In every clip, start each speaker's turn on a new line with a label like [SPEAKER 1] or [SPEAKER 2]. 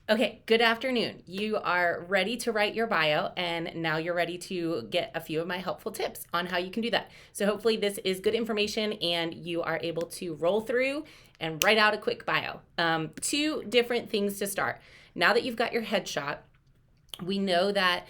[SPEAKER 1] Okay, good afternoon. You are ready to write your bio, and now you're ready to get a few of my helpful tips on how you can do that. So, hopefully, this is good information and you are able to roll through and write out a quick bio. Two different things to start. Now that you've got your headshot, we know that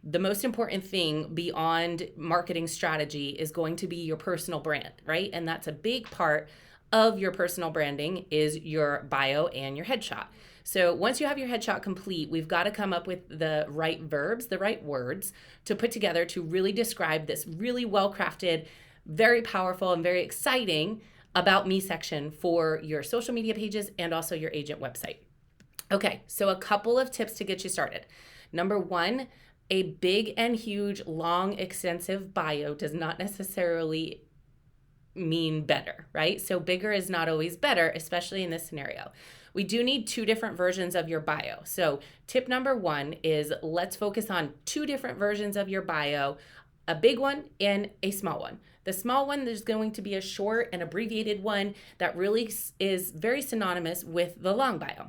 [SPEAKER 1] the most important thing beyond marketing strategy is going to be your personal brand, right? And that's a big part of your personal branding is your bio and your headshot. So once you have your headshot complete, we've got to come up with the right verbs, the right words to put together to really describe this really well-crafted, very powerful, and very exciting about me section for your social media pages and also your agent website. Okay, so a couple of tips to get you started. Number one, a big and huge, long, extensive bio does not necessarily mean better, right? So bigger is not always better, especially in this scenario. We do need two different versions of your bio. So tip number one is let's focus on two different versions of your bio, a big one and a small one. The small one, there's going to be a short and abbreviated one that really is very synonymous with the long bio.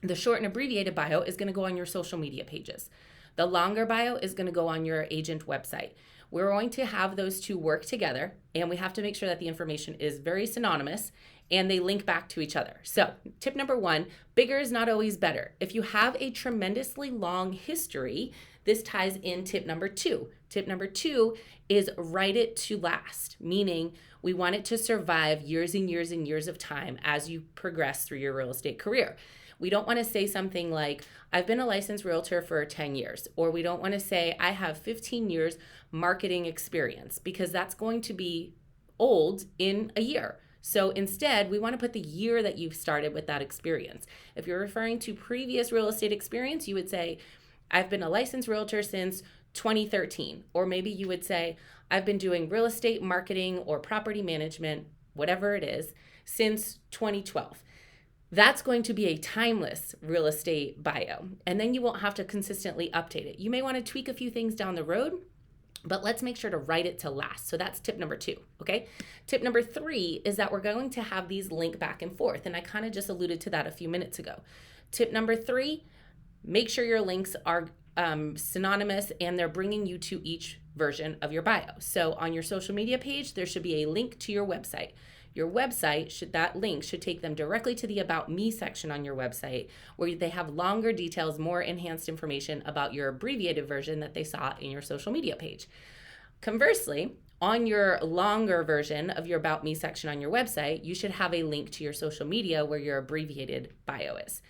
[SPEAKER 1] The short and abbreviated bio is going to go on your social media pages. The longer bio is going to go on your agent website. We're going to have those two work together, and we have to make sure that the information is very synonymous and they link back to each other. So, tip number one, bigger is not always better. If you have a tremendously long history, this ties in tip number two. Tip number two is write it to last, meaning we want it to survive years and years and years of time as you progress through your real estate career. We don't want to say something like, I've been a licensed realtor for 10 years, or we don't want to say, I have 15 years marketing experience, because that's going to be old in a year. So instead, we want to put the year that you've started with that experience. If you're referring to previous real estate experience, you would say, I've been a licensed realtor since 2013. Or maybe you would say, I've been doing real estate marketing or property management, whatever it is, since 2012. That's going to be a timeless real estate bio. And then you won't have to consistently update it. You may want to tweak a few things down the road, but let's make sure to write it to last. So that's tip number two, okay? Tip number three is that we're going to have these link back and forth. And I kind of just alluded to that a few minutes ago. Tip number three, make sure your links are synonymous and they're bringing you to each version of your bio. So on your social media page, there should be a link to your website. Your website, that link should take them directly to the About Me section on your website, where they have longer details, more enhanced information about your abbreviated version that they saw in your social media page. Conversely, on your longer version of your About Me section on your website, you should have a link to your social media where your abbreviated bio is.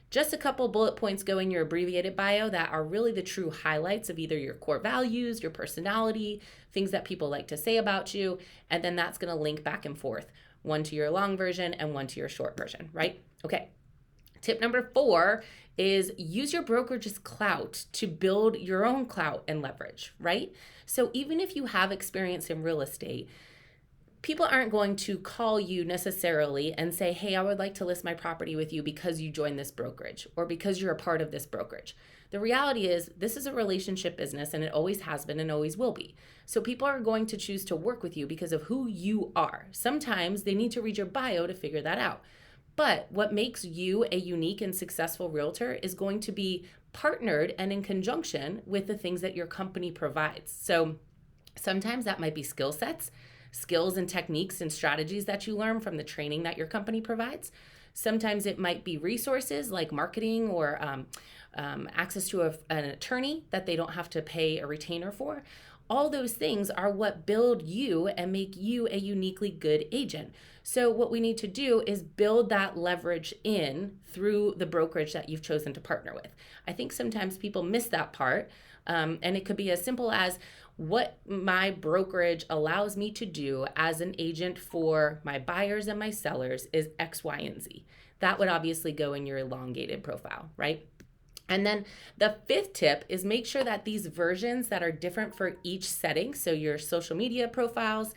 [SPEAKER 1] Just a couple bullet points go in your abbreviated bio that are really the true highlights of either your core values, your personality, things that people like to say about you, and then that's going to link back and forth, one to your long version and one to your short version, right? Okay. Tip number four is use your brokerage's clout to build your own clout and leverage, right? So even if you have experience in real estate, people aren't going to call you necessarily and say, hey, I would like to list my property with you because you joined this brokerage or because you're a part of this brokerage. The reality is this is a relationship business, and it always has been and always will be. So people are going to choose to work with you because of who you are. Sometimes they need to read your bio to figure that out. But what makes you a unique and successful realtor is going to be partnered and in conjunction with the things that your company provides. So sometimes that might be skill sets, skills and techniques and strategies that you learn from the training that your company provides. Sometimes it might be resources like marketing or access to an attorney that they don't have to pay a retainer for. All those things are what build you and make you a uniquely good agent. So what we need to do is build that leverage in through the brokerage that you've chosen to partner with. I think sometimes people miss that part, and it could be as simple as what my brokerage allows me to do as an agent for my buyers and my sellers is X, Y, and Z. That would obviously go in your elongated profile, right? And then the fifth tip is make sure that these versions that are different for each setting, so your social media profiles,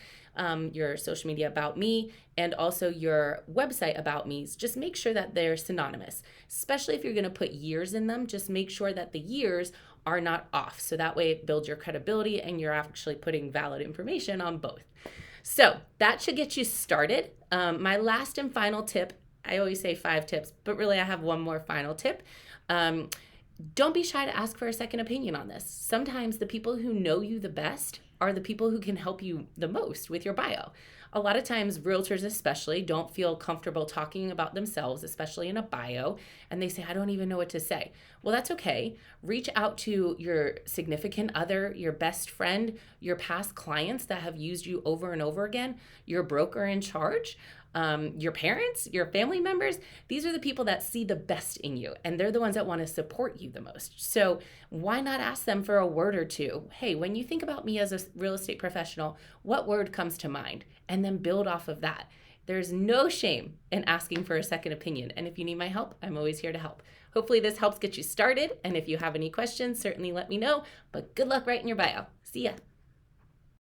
[SPEAKER 1] your social media About Me, and also your website About Me's, just make sure that they're synonymous. Especially if you're going to put years in them, just make sure that the years are not off. So that way it builds your credibility and you're actually putting valid information on both. So that should get you started. My last and final tip I always say 5 tips, but really I have one more final tip. Um, don't be shy to ask for a second opinion on this. Sometimes the people who know you the best are the people who can help you the most with your bio. A lot of times, realtors especially don't feel comfortable talking about themselves, especially in a bio, and they say, I don't even know what to say. Well, that's okay. Reach out to your significant other, your best friend, your past clients that have used you over and over again, your broker in charge. Your parents, your family members, these are the people that see the best in you, and they're the ones that want to support you the most. So why not ask them for a word or two? Hey, when you think about me as a real estate professional, what word comes to mind? And then build off of that. There's no shame in asking for a second opinion. And if you need my help, I'm always here to help. Hopefully this helps get you started. And if you have any questions, certainly let me know. But good luck writing your bio. See ya.